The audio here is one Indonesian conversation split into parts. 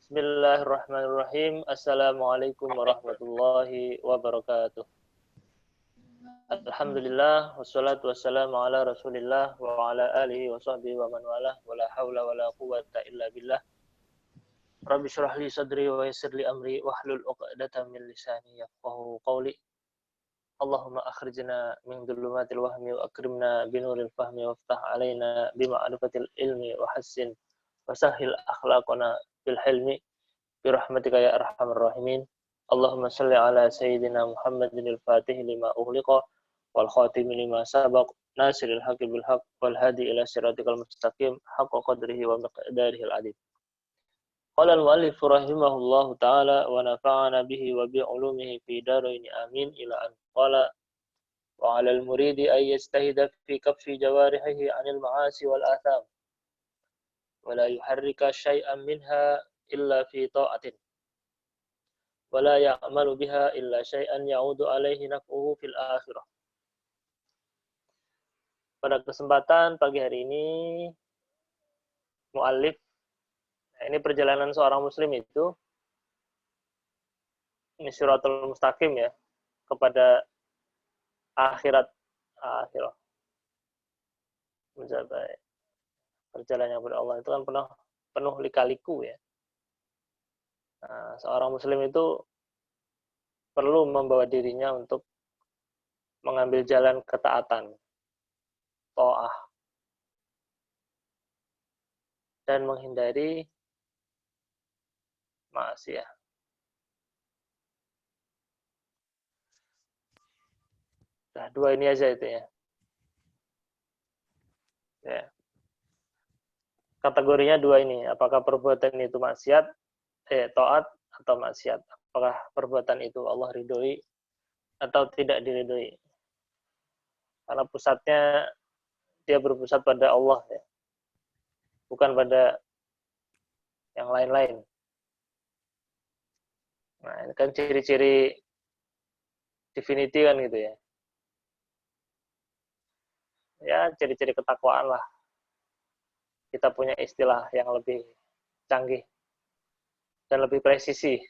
Bismillahirrahmanirrahim. Assalamualaikum warahmatullahi wabarakatuh. Alhamdulillah, wassalatu wassalamu ala rasulillah wa ala alihi wa sahbihi wa man walah, wa la hawla wa la quwwata illa billah. Rabbi syrah li sadri wa yassir li amri wahlul 'uqdatam min lisani yafqahu qawli. Allahumma akhrijna min dhulumatil wahmi wa akrimna binuril fahmi waftah alaina bima'rifatil ilmi wa hassin wa sahhil akhlaqana bil hilmi birahmatika ya arhamar rahimin. Allahumma salli ala sayyidina Muhammadin al-Fatih lima ughliqa wal khatim lima sabaq nasiril haqqi bil haqq wal hadi ila siratikal mustaqim haqqa qadrihi wa miqdarihi al-'azim. Qala al-mu'allif rahimahullahu ta'ala wa nafa'ana bihi wa bi 'ulumihi fi darain amin ila an qala wa 'alal muridi ay yastahida fi kaffi jawarihi 'anil ma'asi wal atham wa la yuharrika syai'an minha illa fi ta'atin wa la ya'malu biha illa syai'an ya'udu alaihi naf'uhu fil akhirah. Pada kesempatan pagi hari ini muallif, ini perjalanan seorang muslim itu ini siratul mustaqim ya, kepada akhirat mencapai perjalanan kepada Allah itu kan penuh lika-liku ya. Nah, seorang muslim itu perlu membawa dirinya untuk mengambil jalan ketaatan, ta'ah, dan menghindari maksiat. Nah, dua ini aja itu ya. Ya. Kategorinya dua ini, apakah perbuatan itu maksiat, taat atau maksiat. Apakah perbuatan itu Allah ridhoi atau tidak diridhoi. Karena pusatnya dia berpusat pada Allah ya. Bukan pada yang lain-lain. Nah, ini kan ciri-ciri divinity kan gitu ya. Ya, ciri-ciri ketakwaan lah. Kita punya istilah yang lebih canggih dan lebih presisi.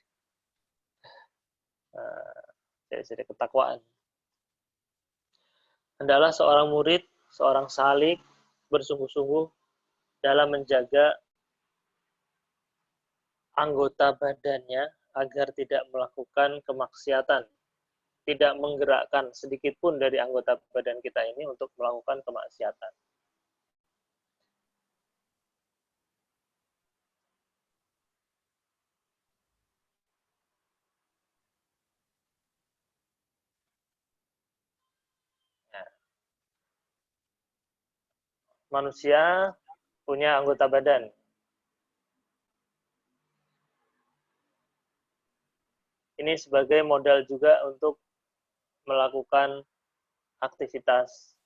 Ciri-ciri ketakwaan. Adalah seorang murid, seorang salik bersungguh-sungguh dalam menjaga anggota badannya agar tidak melakukan kemaksiatan, tidak menggerakkan sedikit pun dari anggota badan kita ini untuk melakukan kemaksiatan. Manusia punya anggota badan. Ini sebagai modal juga untuk melakukan aktivitas.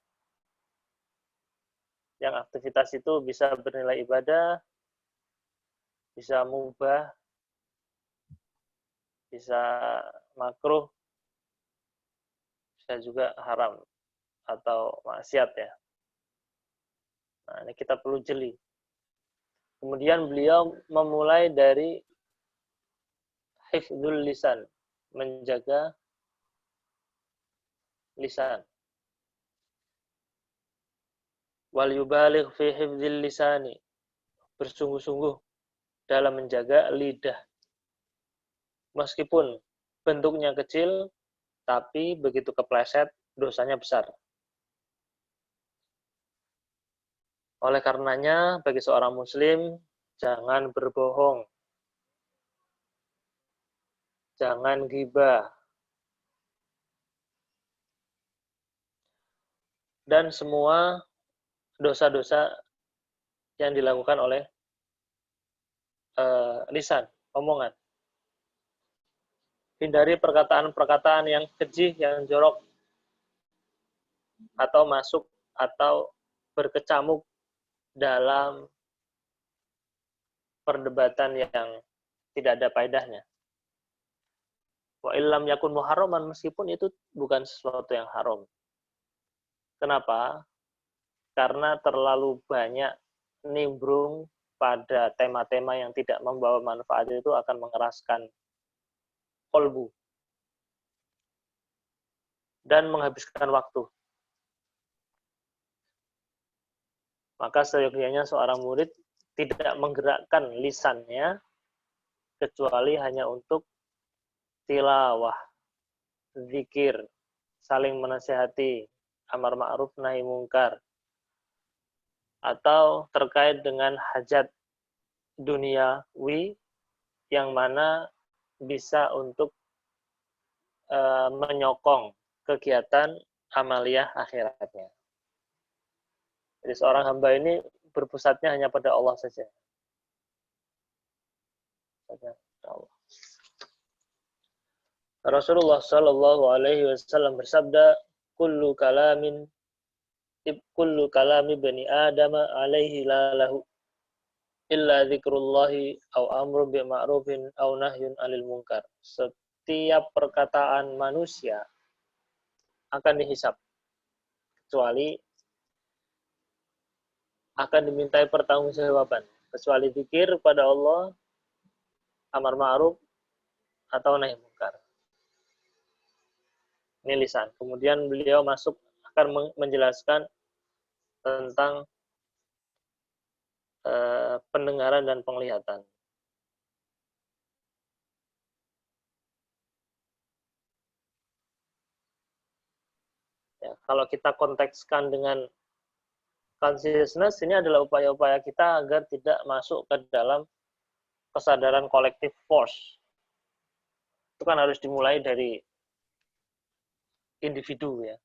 Yang aktivitas itu bisa bernilai ibadah, bisa mubah, bisa makruh, bisa juga haram atau maksiat ya. Nah, ini kita perlu jeli. Kemudian beliau memulai dari hifdzul lisan, menjaga lisan. Wal yubaligh fi hifdzil lisani, bersungguh-sungguh dalam menjaga lidah. Meskipun bentuknya kecil, tapi begitu kepleset, dosanya besar. Oleh karenanya, bagi seorang muslim, jangan berbohong. Jangan ghibah. Dan semua dosa-dosa yang dilakukan oleh lisan, omongan. Hindari perkataan-perkataan yang keji, yang jorok, atau masuk atau berkecamuk dalam perdebatan yang tidak ada faedahnya. Wa illam yakun muharraman, meskipun itu bukan sesuatu yang haram. Kenapa? Karena terlalu banyak nimbrung pada tema-tema yang tidak membawa manfaat itu akan mengeraskan kolbu dan menghabiskan waktu. Maka seyogyanya seorang murid tidak menggerakkan lisannya kecuali hanya untuk tilawah, zikir, saling menasihati, amar ma'ruf nahi mungkar, atau terkait dengan hajat duniawi yang mana bisa untuk menyokong kegiatan amaliyah akhiratnya. Jadi seorang hamba ini berpusatnya hanya pada Allah saja. Rasulullah Shallallahu Alaihi Wasallam bersabda, kullu kalami bani Adam alaihi lalahu illa dzikrullahi au amrun bil ma'rufin au nahyun 'anil munkar. Setiap perkataan manusia akan dihisab kecuali akan dimintai pertanggungjawaban, kecuali zikir pada Allah, amar ma'ruf atau nahi munkar. Ini lisan. Kemudian beliau masuk akan menjelaskan tentang pendengaran dan penglihatan. Ya, kalau kita kontekskan dengan consciousness, ini adalah upaya-upaya kita agar tidak masuk ke dalam kesadaran kolektif force. Itu kan harus dimulai dari individu ya.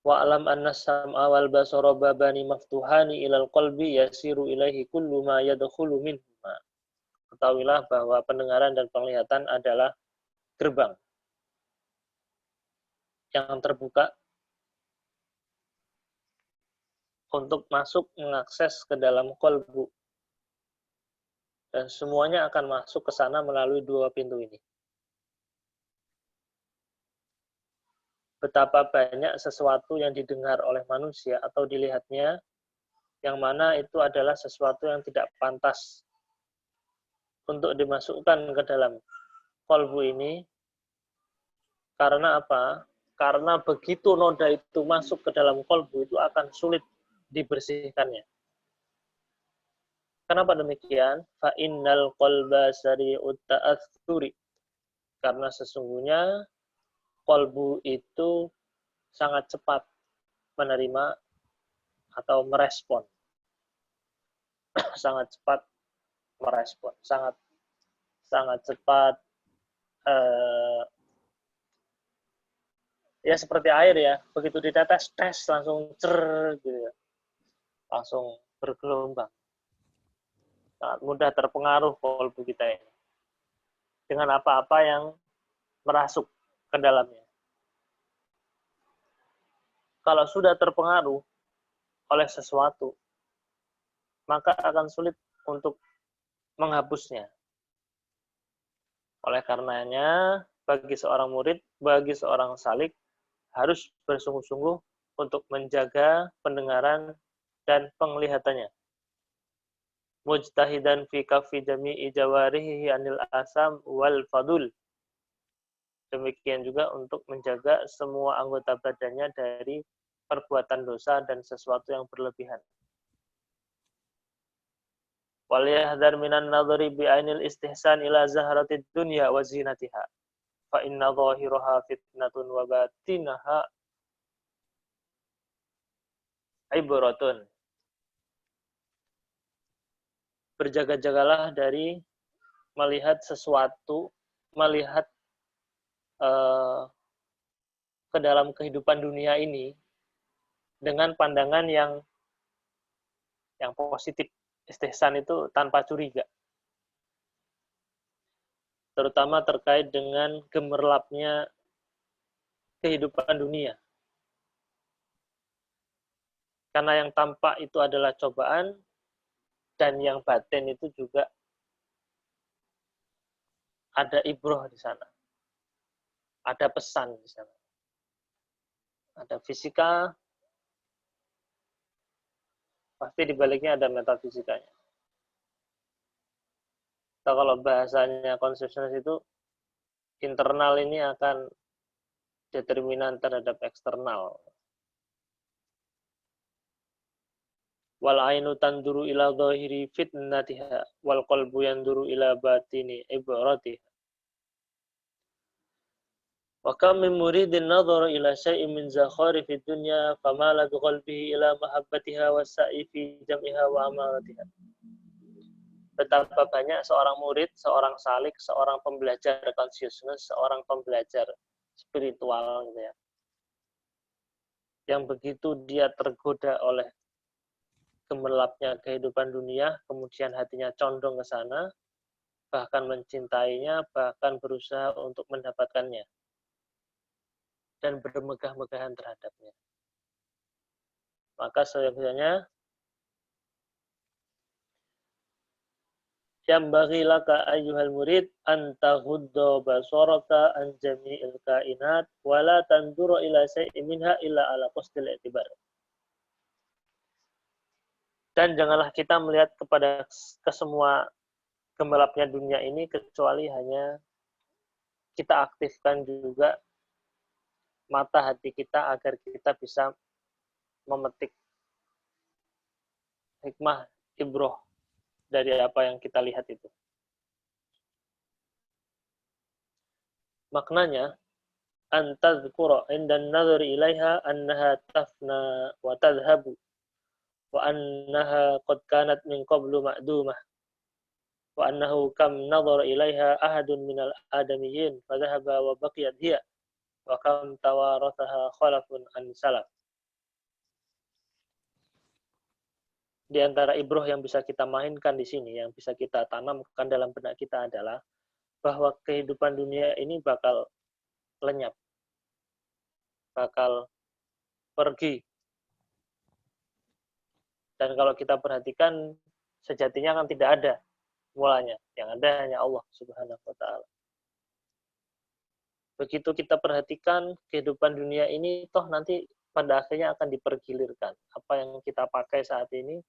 Wa alam anna sam'a wal basara babani maftuhani ilal qalbi yasiru ilaihi kullu ma yadkhulu minhuma. Ketahuilah bahwa pendengaran dan penglihatan adalah gerbang yang terbuka untuk masuk mengakses ke dalam qalbu. Dan semuanya akan masuk ke sana melalui dua pintu ini. Betapa banyak sesuatu yang didengar oleh manusia atau dilihatnya, yang mana itu adalah sesuatu yang tidak pantas untuk dimasukkan ke dalam qalbu ini. Karena apa? Karena begitu noda itu masuk ke dalam qalbu, itu akan sulit dibersihkannya. Kenapa demikian? Fa innal qalba sari'ut ta'atsuri. Karena sesungguhnya qalbu itu sangat cepat menerima atau merespon. Sangat cepat merespon, sangat cepat ya seperti air ya, begitu ditetes tes langsung cer gitu ya. Langsung bergelombang. Sangat mudah terpengaruh kolbu kita ini dengan apa-apa yang merasuk ke dalamnya. Kalau sudah terpengaruh oleh sesuatu, maka akan sulit untuk menghapusnya. Oleh karenanya, bagi seorang murid, bagi seorang salik, harus bersungguh-sungguh untuk menjaga pendengaran dan penglihatannya. Mujtahidan fi kaffi jami'i jawarihi anil asam wal fadul. Demikian juga untuk menjaga semua anggota badannya dari perbuatan dosa dan sesuatu yang berlebihan. Wal yahdhar minan nadhari bi ainil istihsan ila zaharatid dunya wa zinatiha. Fa inna dhahiraha fitnatun wa batinaha ibratun. Berjaga-jagalah dari melihat sesuatu, melihat ke dalam kehidupan dunia ini dengan pandangan yang positif. Istihsan itu tanpa curiga. Terutama terkait dengan gemerlapnya kehidupan dunia. Karena yang tampak itu adalah cobaan, dan yang batin itu juga ada ibroh di sana. Ada pesan di sana. Ada fisika, Pasti di baliknya ada metafisikanya. Nah, kalau bahasanya konstitusionalis itu internal ini akan determinan terhadap eksternal. Wal ainu tanduru ila dhahiri fitnatiha wal qalbu yanduru ila batini ibratiha. Wa kam min muridin nadhara ila syai'in min zakharifid dunya famala bi qalbihi ila mahabbatiha wasa'i fi jam'iha wa amaratiha. Betapa banyak seorang murid, seorang salik, seorang pembelajar consciousness, seorang pembelajar spiritual gitu ya. Yang begitu dia tergoda oleh gemerlapnya kehidupan dunia, kemudian hatinya condong ke sana, bahkan mencintainya, bahkan berusaha untuk mendapatkannya, dan bermegah-megahan terhadapnya. Maka seyogyanya, yambaghi laka ayyuhal murid an taghudda basaraka an jami'il kainat wa la tandura ila syai'in minha illa ala qasdil i'tibar. Dan janganlah kita melihat kepada kesemua gemerlapnya dunia ini kecuali hanya kita aktifkan juga mata hati kita agar kita bisa memetik hikmah ibroh dari apa yang kita lihat itu. Maknanya, an tadhkura indan nadhari ilaiha annaha tafna wa tadhhabu wa annaha qad kanat min qablu ma'dumah wa annahu kam nadhara ilaiha ahadun minal adamiyyin fadhahaba wa baqiyat hiya wa kam tawarathaha khalafun an salaf. Di antara ibroh yang bisa kita mainkan di sini, yang bisa kita tanamkan dalam benak kita adalah bahwa kehidupan dunia ini bakal lenyap, bakal pergi. Dan kalau kita perhatikan, sejatinya kan tidak ada mulanya. Yang ada hanya Allah Subhanahu wa ta'ala. Begitu kita perhatikan kehidupan dunia ini, toh nanti pada akhirnya akan dipergilirkan. Apa yang kita pakai saat ini,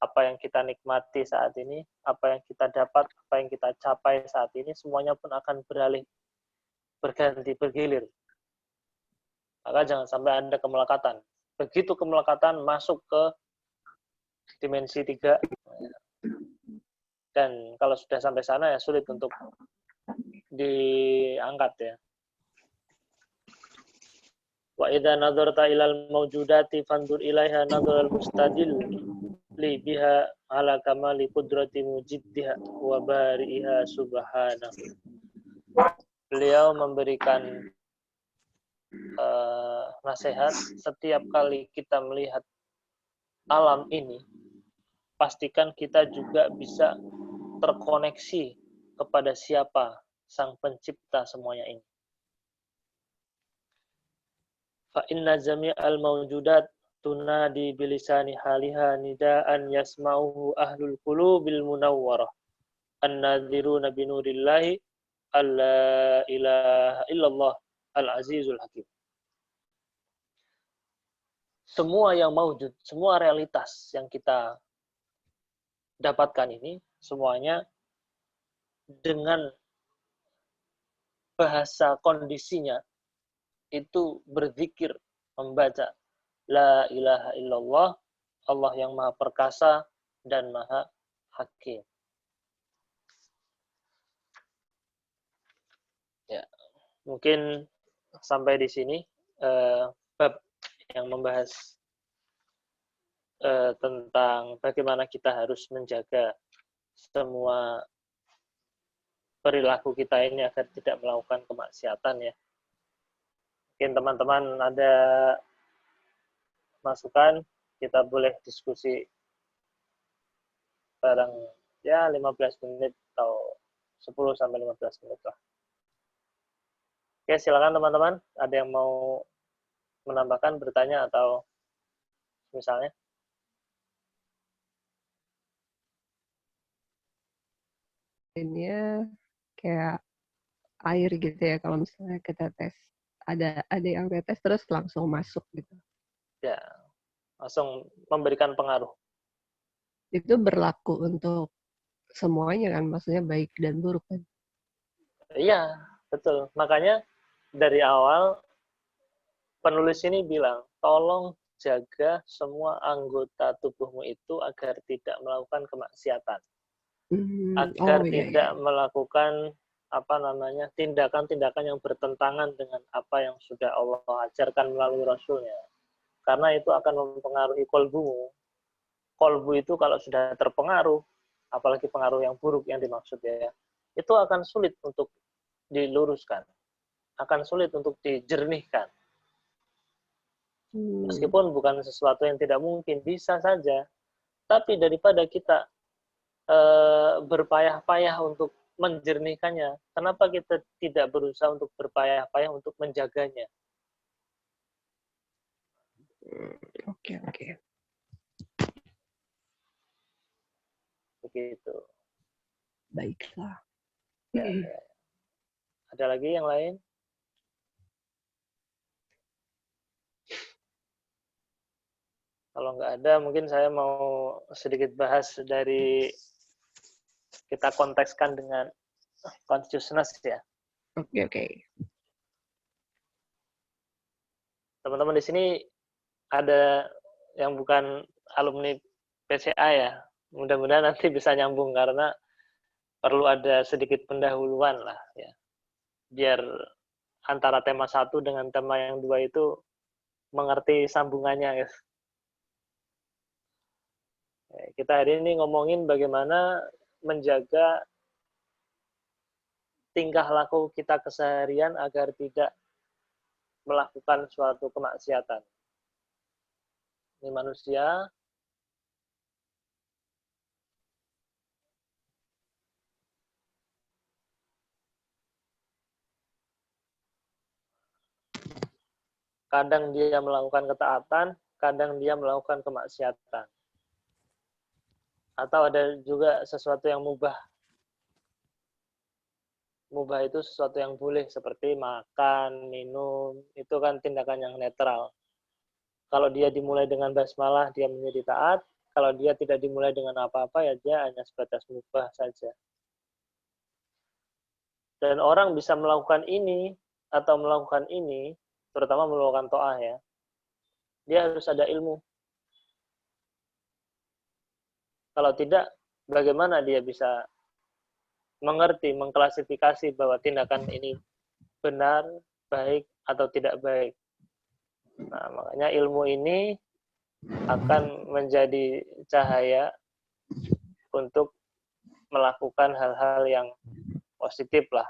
apa yang kita nikmati saat ini, apa yang kita dapat, apa yang kita capai saat ini, semuanya pun akan berganti, bergilir. Maka jangan sampai ada kemelekatan. Begitu kemelekatan masuk ke dimensi 3, dan kalau sudah sampai sana ya sulit untuk diangkat ya. Wa idza nadarta ilal mawjudati fandur ilaiha nadharal mustadil li biha ala kamali qudrati mujiddiha wa bari'iha subhanahu. Beliau memberikan nasihat, setiap kali kita melihat alam ini, pastikan kita juga bisa terkoneksi kepada siapa sang pencipta semuanya ini. Fa inna jami'al mawjudat tunadi bilisani haliha nidaan yasma'uhu ahlul qulubil munawwarah an-nadhiruna binurillahi alla ilaha illallah al-azizul hakim. Semua yang mawjud, semua realitas yang kita dapatkan ini, semuanya dengan bahasa kondisinya itu berzikir, membaca la ilaha illallah, Allah yang maha perkasa dan maha hakim. Ya, mungkin sampai di sini bab yang membahas tentang bagaimana kita harus menjaga semua perilaku kita ini agar tidak melakukan kemaksiatan ya. Mungkin teman-teman ada masukan, kita boleh diskusi bareng ya 15 menit atau 10 sampai 15 menit lah. Oke, silakan teman-teman, ada yang mau menambahkan, bertanya atau misalnya. Ini kayak air gitu ya, kalau misalnya kita tes, ada yang tes terus langsung masuk gitu. Ya, langsung memberikan pengaruh. Itu berlaku untuk semuanya kan, maksudnya baik dan buruk kan. Iya, betul. Makanya dari awal penulis ini bilang, tolong jaga semua anggota tubuhmu itu agar tidak melakukan kemaksiatan, agar Oh iya iya. tidak melakukan tindakan-tindakan yang bertentangan dengan apa yang sudah Allah ajarkan melalui Rasulnya. Karena itu akan mempengaruhi kolbumu. Kolbu itu kalau sudah terpengaruh, apalagi pengaruh yang buruk yang dimaksud ya, itu akan sulit untuk diluruskan, akan sulit untuk dijernihkan. Meskipun bukan sesuatu yang tidak mungkin, bisa saja. Tapi daripada kita berpayah-payah untuk menjernihkannya, kenapa kita tidak berusaha untuk berpayah-payah untuk menjaganya? Oke oke. Begitu. Baiklah. Ya, ya. Ada lagi yang lain? Kalau nggak ada, mungkin saya mau sedikit bahas dari kita kontekskan dengan consciousness ya. Oke oke. Teman-teman di sini ada yang bukan alumni PCA ya. Mudah-mudahan nanti bisa nyambung karena perlu ada sedikit pendahuluan lah ya. Biar antara tema satu dengan tema yang dua itu mengerti sambungannya guys. Kita hari ini ngomongin bagaimana menjaga tingkah laku kita keseharian agar tidak melakukan suatu kemaksiatan. Ini manusia kadang dia melakukan ketaatan, kadang dia melakukan kemaksiatan. Atau ada juga sesuatu yang mubah. Mubah itu sesuatu yang boleh, seperti makan, minum, itu kan tindakan yang netral. Kalau dia dimulai dengan basmalah, dia menjadi taat. Kalau dia tidak dimulai dengan apa-apa, ya dia hanya sebatas mubah saja. Dan orang bisa melakukan ini, atau melakukan ini, terutama melakukan to'ah ya, dia harus ada ilmu. Kalau tidak, bagaimana dia bisa mengerti, mengklasifikasi bahwa tindakan ini benar, baik, atau tidak baik. Nah, makanya ilmu ini akan menjadi cahaya untuk melakukan hal-hal yang positif lah.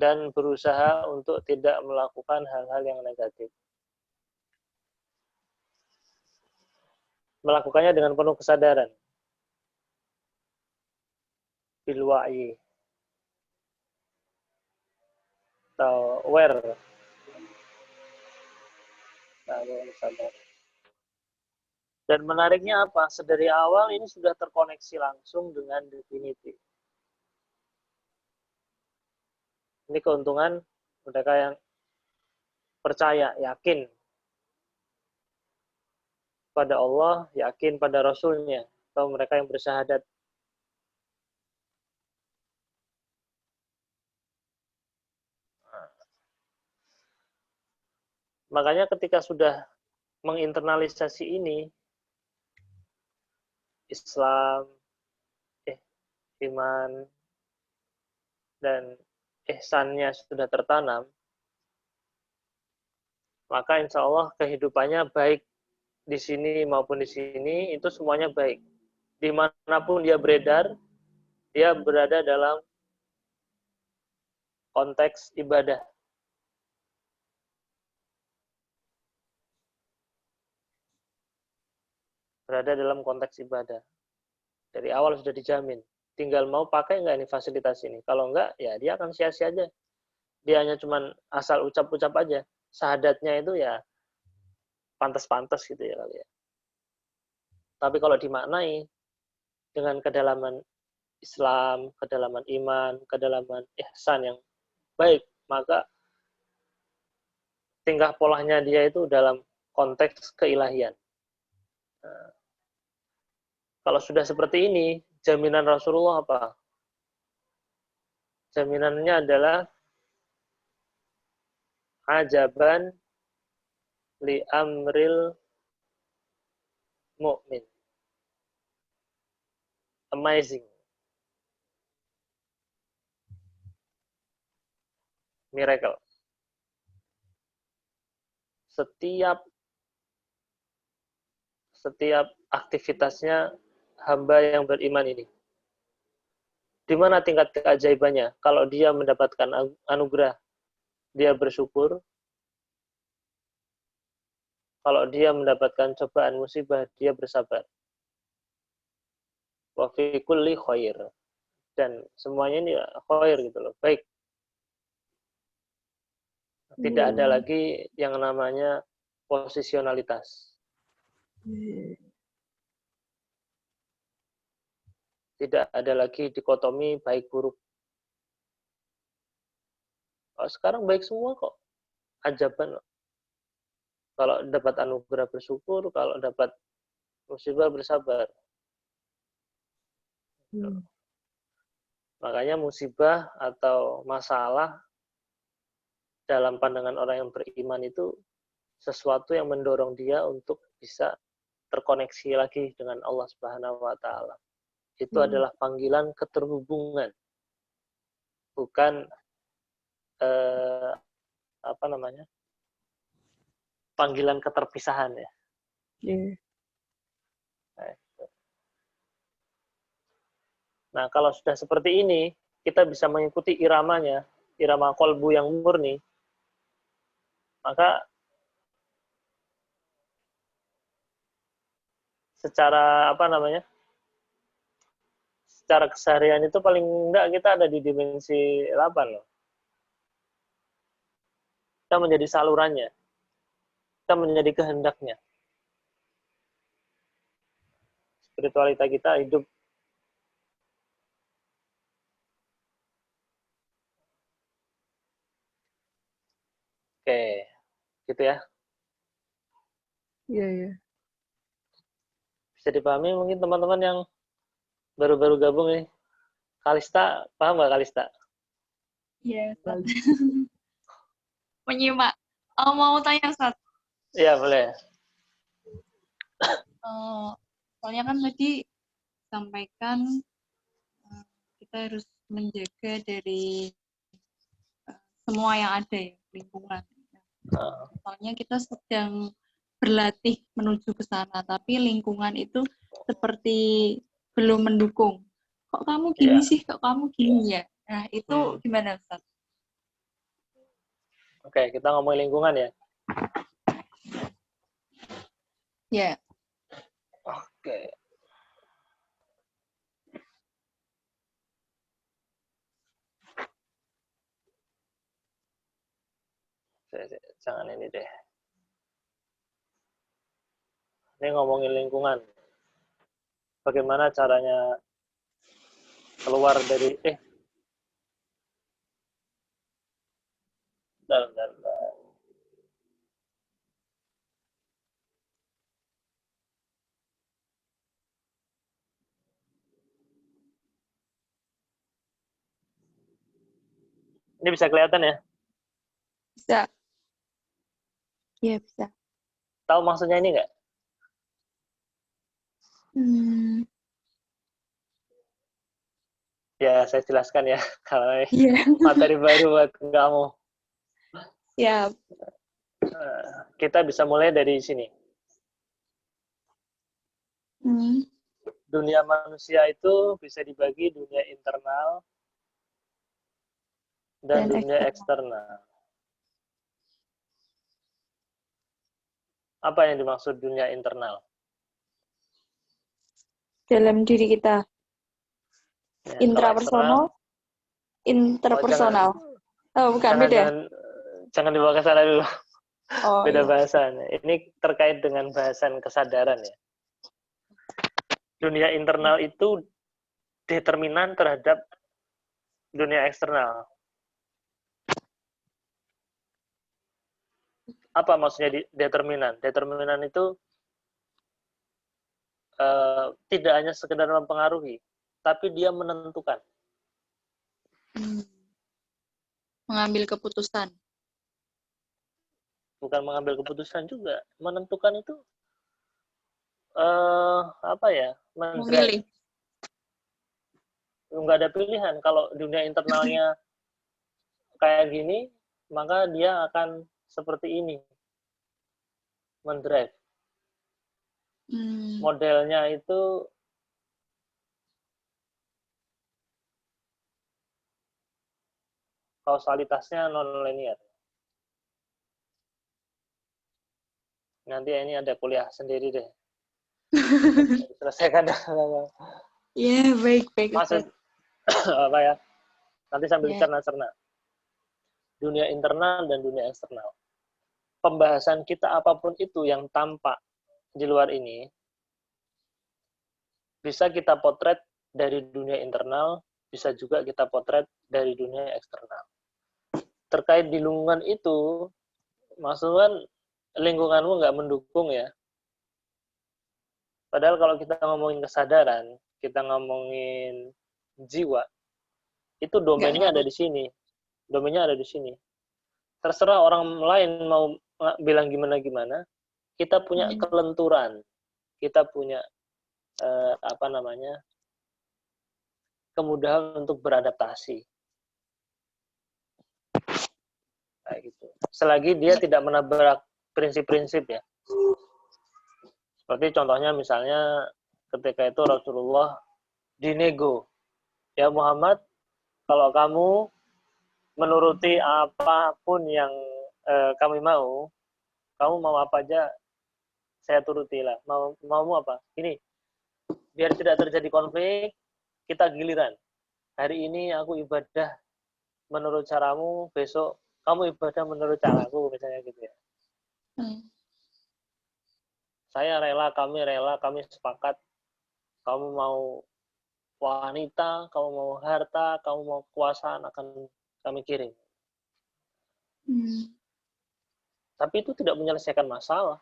Dan berusaha untuk tidak melakukan hal-hal yang negatif. Melakukannya dengan penuh kesadaran. Bil wa'yi. Atau aware. Dan menariknya apa? Sedari awal ini sudah terkoneksi langsung dengan definitif. Ini keuntungan mereka yang percaya, yakin pada Allah, yakin pada Rasulnya, atau mereka yang bersyahadat. Makanya ketika sudah menginternalisasi ini, Islam, iman, dan ihsannya sudah tertanam, maka insya Allah kehidupannya baik di sini maupun di sini, itu semuanya baik. Dimanapun dia beredar, dia berada dalam konteks ibadah. Berada dalam konteks ibadah. Dari awal sudah dijamin. Tinggal mau pakai nggak ini fasilitas ini. Kalau nggak, ya dia akan sia-sia aja. Dia hanya cuman asal ucap-ucap aja. Syahadatnya itu ya pantas-pantas gitu ya kali ya. Tapi kalau dimaknai dengan kedalaman Islam, kedalaman iman, kedalaman ihsan yang baik, maka tingkah polanya dia itu dalam konteks keilahian. Kalau sudah seperti ini, jaminan Rasulullah apa? Jaminannya adalah ajaban li amril mu'min. Amazing. Miracle. Setiap aktivitasnya hamba yang beriman ini. Di mana tingkat keajaibannya? Kalau dia mendapatkan anugerah, dia bersyukur. Kalau dia mendapatkan cobaan musibah, dia bersabar. Wa fi kulli khair. Dan semuanya ini khair gitu loh. Baik. Tidak ada lagi yang namanya posisionalitas. Tidak ada lagi dikotomi baik buruk. Oh, sekarang baik semua kok. Ajaban. Kalau dapat anugerah bersyukur, kalau dapat musibah bersabar. Makanya musibah atau masalah dalam pandangan orang yang beriman itu sesuatu yang mendorong dia untuk bisa terkoneksi lagi dengan Allah Subhanahu wa taala. Itu adalah panggilan keterhubungan. Bukan panggilan keterpisahan ya. Nah, kalau sudah seperti ini, kita bisa mengikuti iramanya, irama kolbu yang murni, maka secara secara keseharian itu paling enggak kita ada di dimensi 8 loh. Kita menjadi salurannya. Kita menjadi kehendaknya. Spiritualitas kita hidup. Oke, gitu ya. Iya. Bisa dipahami mungkin teman-teman yang baru-baru gabung nih. Kalista, paham nggak Kalista? Iya, Ustaz. Menyimak. Mau tanya, Ustaz. Iya, boleh. Soalnya kan tadi sampaikan kita harus menjaga dari semua yang ada ya, lingkungan. Soalnya kita sedang berlatih menuju ke sana, tapi lingkungan itu seperti belum mendukung. Kok kamu gini sih? Kok kamu gini ya? Nah, itu gimana, Ustaz? Oke, kita ngomongin lingkungan ya. Ya. Oke. Jangan ini deh. Ini ngomongin lingkungan. Bagaimana caranya keluar dari bentar. Ini bisa kelihatan ya? Bisa. Iya, bisa. Tahu maksudnya ini nggak? Ya, saya jelaskan ya. Kalau materi baru buat kamu. Siap. Kita bisa mulai dari sini. Dunia manusia itu bisa dibagi dunia internal dan dunia eksternal. Apa yang dimaksud dunia internal? Dalam diri kita. Ya, Intrapersonal. Interpersonal. Bukan beda. Jangan dibawa ke sana dulu. Beda iya. bahasan. Ini terkait dengan bahasan kesadaran ya. Dunia internal itu determinan terhadap dunia eksternal. Apa maksudnya determinan? Determinan itu tidak hanya sekedar mempengaruhi, tapi dia menentukan. Mengambil keputusan. Bukan mengambil keputusan juga, menentukan itu Memilih. nggak ada pilihan. Kalau dunia internalnya kayak gini, maka dia akan seperti ini, mendrive. Modelnya itu kausalitasnya non-linear. Nanti ini ada kuliah sendiri deh. Selesaikan. Iya, baik. Maksud apa ya? Nanti sambil cerna-cerna. Dunia internal dan dunia eksternal. Pembahasan kita apapun itu yang tampak di luar ini, bisa kita potret dari dunia internal, bisa juga kita potret dari dunia eksternal. Terkait di lingkungan itu, maksudnya lingkunganmu nggak mendukung ya. Padahal kalau kita ngomongin kesadaran, kita ngomongin jiwa, itu domainnya ada di sini. Domainnya ada di sini. Terserah orang lain mau bilang gimana-gimana, kita punya kelenturan, kita punya kemudahan untuk beradaptasi. Kayak gitu. Selagi dia tidak menabrak prinsip-prinsip ya. Seperti contohnya misalnya ketika itu Rasulullah dinego. Ya Muhammad, kalau kamu menuruti apapun yang kami mau, kamu mau apa aja saya turutilah. Mau apa? Ini biar tidak terjadi konflik, kita giliran. Hari ini aku ibadah menurut caramu, besok kamu ibadah menurut caraku, misalnya gitu ya. Saya rela, kami sepakat. Kamu mau wanita, kamu mau harta, kamu mau kekuasaan, akan kami kirim. Tapi itu tidak menyelesaikan masalah.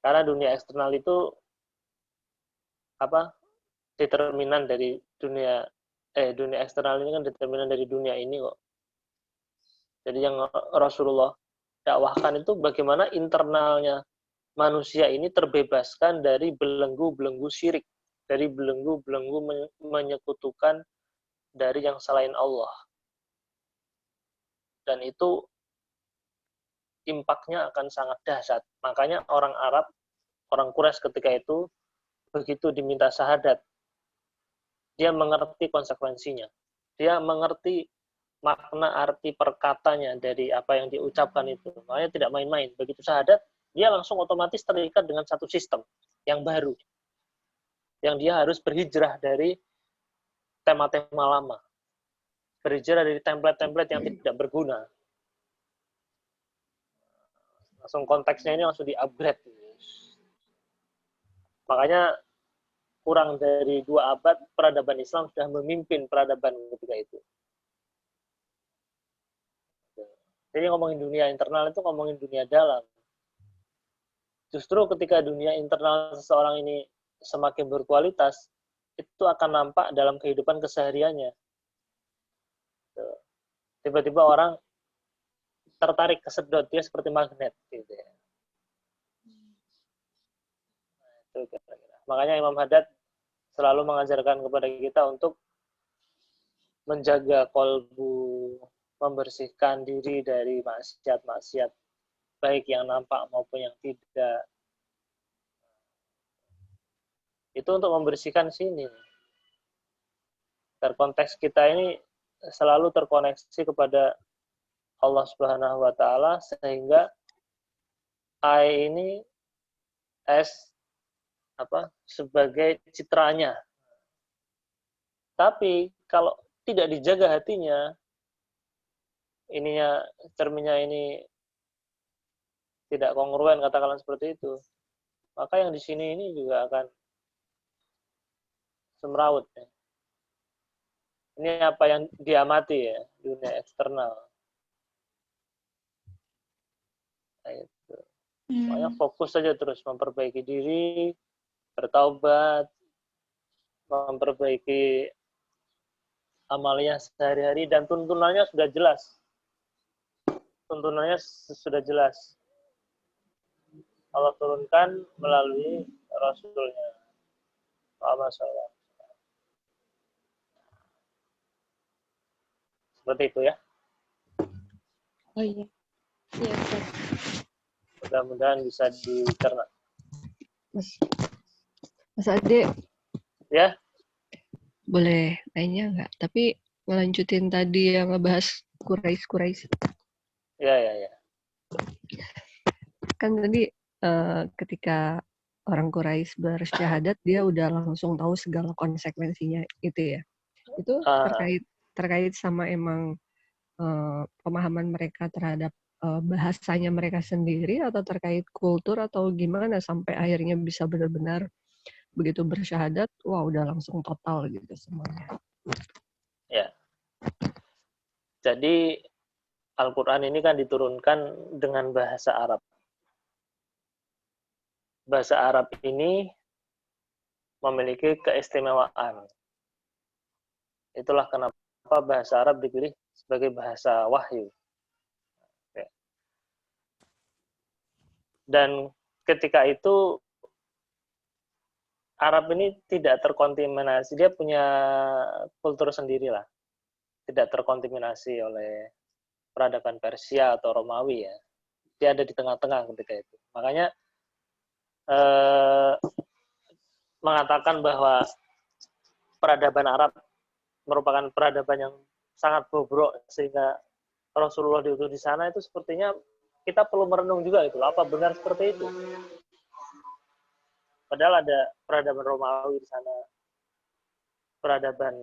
Karena dunia eksternal itu determinan dari dunia eksternal ini kan determinan dari dunia ini kok. Jadi yang Rasulullah dakwahkan itu bagaimana internalnya manusia ini terbebaskan dari belenggu-belenggu syirik, dari belenggu-belenggu menyekutukan dari yang selain Allah. Dan itu impaknya akan sangat dahsyat. Makanya orang Arab, orang Quraisy ketika itu begitu diminta syahadat, dia mengerti konsekuensinya. Dia mengerti makna arti perkatanya dari apa yang diucapkan itu. Makanya tidak main-main. Begitu syahadat, dia langsung otomatis terikat dengan satu sistem yang baru. Yang dia harus berhijrah dari tema-tema lama. Berhijrah dari template-template yang tidak berguna. Langsung konteksnya ini langsung di-upgrade. Makanya kurang dari 2 abad peradaban Islam sudah memimpin peradaban ketika itu. Jadi ngomongin dunia internal itu ngomongin dunia dalam. Justru ketika dunia internal seseorang ini semakin berkualitas, itu akan nampak dalam kehidupan kesehariannya. Tiba-tiba orang tertarik kesedot, dia seperti magnet. Gitu ya. Itu kira-kira. Makanya Imam Haddad selalu mengajarkan kepada kita untuk menjaga kolbu, membersihkan diri dari maksiat-maksiat, baik yang nampak maupun yang tidak. Itu untuk membersihkan sini. Dan konteks kita ini selalu terkoneksi kepada Allah Subhanahu wa Ta'ala, sehingga I ini sebagai citranya. Tapi kalau tidak dijaga hatinya, cerminnya ini tidak kongruen, katakanlah seperti itu, maka yang di sini ini juga akan semrawut. Ya. Ini apa yang diamati ya, dunia eksternal. Nah, itu. Makanya fokus saja terus memperbaiki diri, bertaubat, memperbaiki amalnya sehari-hari, dan tuntunannya sudah jelas. Tuntunannya sudah jelas. Allah turunkan melalui Rasulnya. Masalah. Seperti itu ya. Oh iya. Iya, Ustaz. Mudah-mudahan bisa dicerna. Mas Ade, Ya, boleh nanya nggak? Tapi ngelanjutin tadi yang ngebahas Quraisy. ya. Kan tadi ketika orang Quraisy bersyahadat, dia udah langsung tahu segala konsekuensinya itu ya. Itu terkait sama emang pemahaman mereka terhadap bahasanya mereka sendiri, atau terkait kultur, atau gimana sampai akhirnya bisa benar-benar begitu bersyahadat, wah udah langsung total gitu semuanya. Ya. Jadi Al-Quran ini kan diturunkan dengan bahasa Arab. Bahasa Arab ini memiliki keistimewaan. Itulah kenapa bahasa Arab dipilih sebagai bahasa wahyu. Dan ketika itu Arab ini tidak terkontaminasi, dia punya kultur sendiri lah. Tidak terkontaminasi oleh peradaban Persia atau Romawi ya. Dia ada di tengah-tengah ketika itu. Makanya mengatakan bahwa peradaban Arab merupakan peradaban yang sangat bobrok sehingga Rasulullah diutus di sana, itu sepertinya kita perlu merenung juga itu. Apa benar seperti itu? Padahal ada peradaban Romawi di sana, peradaban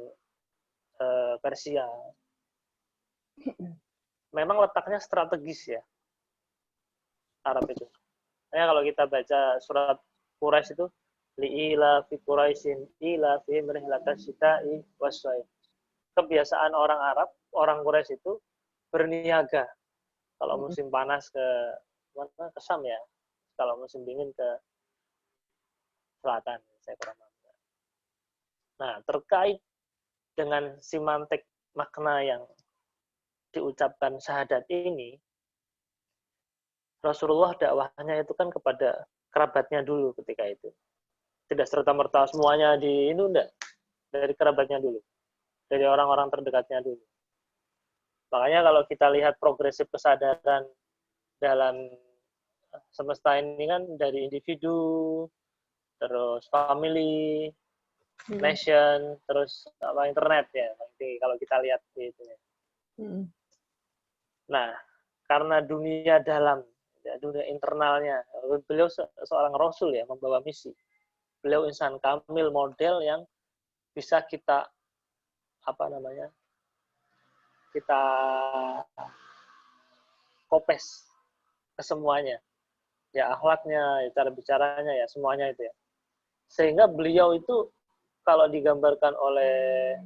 Persia. Memang letaknya strategis ya, Arab itu. Nah, kalau kita baca surat Quraisy itu, li'ila fi Quraisyin ila fi rihlatasyita'i syita'i was-shaib. Kebiasaan orang Arab, orang Quraisy itu berniaga. Kalau musim panas ke mana? Ke Syam ya. Kalau musim dingin ke selatan. Saya kurang paham. Nah, terkait dengan simantik makna yang diucapkan syahadat ini, Rasulullah dakwahnya itu kan kepada kerabatnya dulu ketika itu. Tidak serta-merta semuanya di ini, enggak. Dari kerabatnya dulu. Dari orang-orang terdekatnya dulu. Makanya kalau kita lihat progresif kesadaran dalam semesta ini kan dari individu, terus family, nation, terus internet ya. Nanti kalau kita lihat itu ya. Nah, karena dunia dalam, ya, dunia internalnya, beliau seorang rasul ya, membawa misi. Beliau insan kamil, model yang bisa kita kita kopes ke semuanya. Ya akhlaknya, cara bicaranya, ya semuanya itu ya. Sehingga beliau itu kalau digambarkan oleh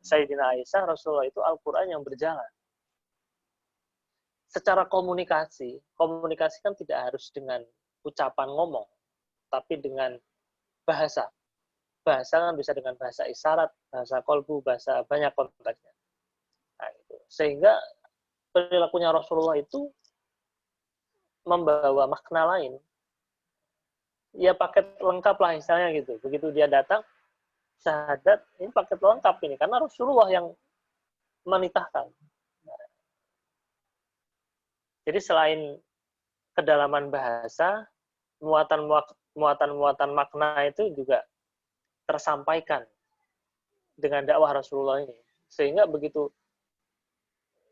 Sayyidina Aisyah, Rasulullah itu Al-Quran yang berjalan. Secara komunikasi kan tidak harus dengan ucapan ngomong, tapi dengan bahasa. Bahasa kan bisa dengan bahasa isyarat, bahasa kolbu, bahasa banyak konteksnya. Nah, itu. Sehingga perilakunya Rasulullah itu membawa makna lain. Ya paket lengkap lah misalnya gitu. Begitu dia datang, syahadat, ini paket lengkap ini. Karena Rasulullah yang menitahkan. Jadi selain kedalaman bahasa, muatan makna itu juga tersampaikan dengan dakwah Rasulullah ini. Sehingga begitu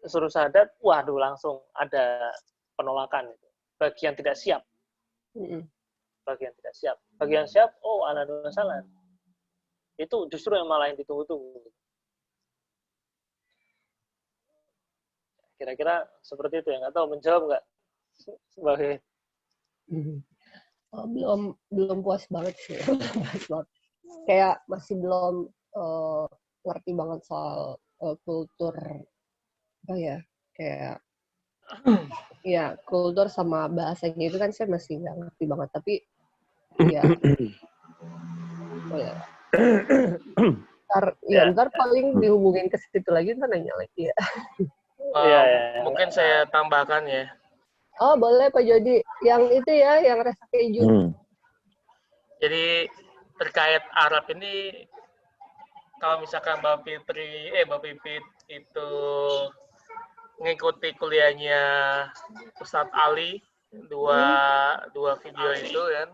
suruh syahadat, waduh langsung ada penolakan. Bagian tidak siap. Bagian tidak siap. Bagian siap, oh ala salah. Itu justru yang malah yang ditunggu-tunggu. Kira-kira seperti itu ya. Nggak tahu menjawab nggak? Sebagai belum puas banget sih. Kayak masih belum ngerti banget soal kultur apa ya, kayak Ya, kultur sama bahasanya itu kan saya masih nggak ngerti banget, tapi ya, boleh lah. Ntar paling dihubungin ke situ lagi, ntar nanya lagi ya. Mungkin saya tambahkan ya. Oh, boleh Pak Jody. Yang itu ya, yang rasa keju. Jadi terkait Arab ini, kalau misalkan Mbak Pipit itu mengikuti kuliahnya Ustadz Ali, dua video itu kan,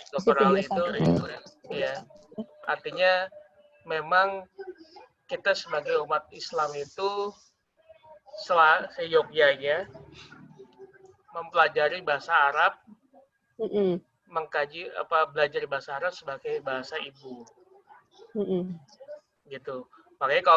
Dr. Ali itu, ya. Artinya memang kita sebagai umat Islam itu seyogyanya mempelajari bahasa Arab, mengkaji belajar bahasa Arab sebagai bahasa ibu, gitu. Makanya kalau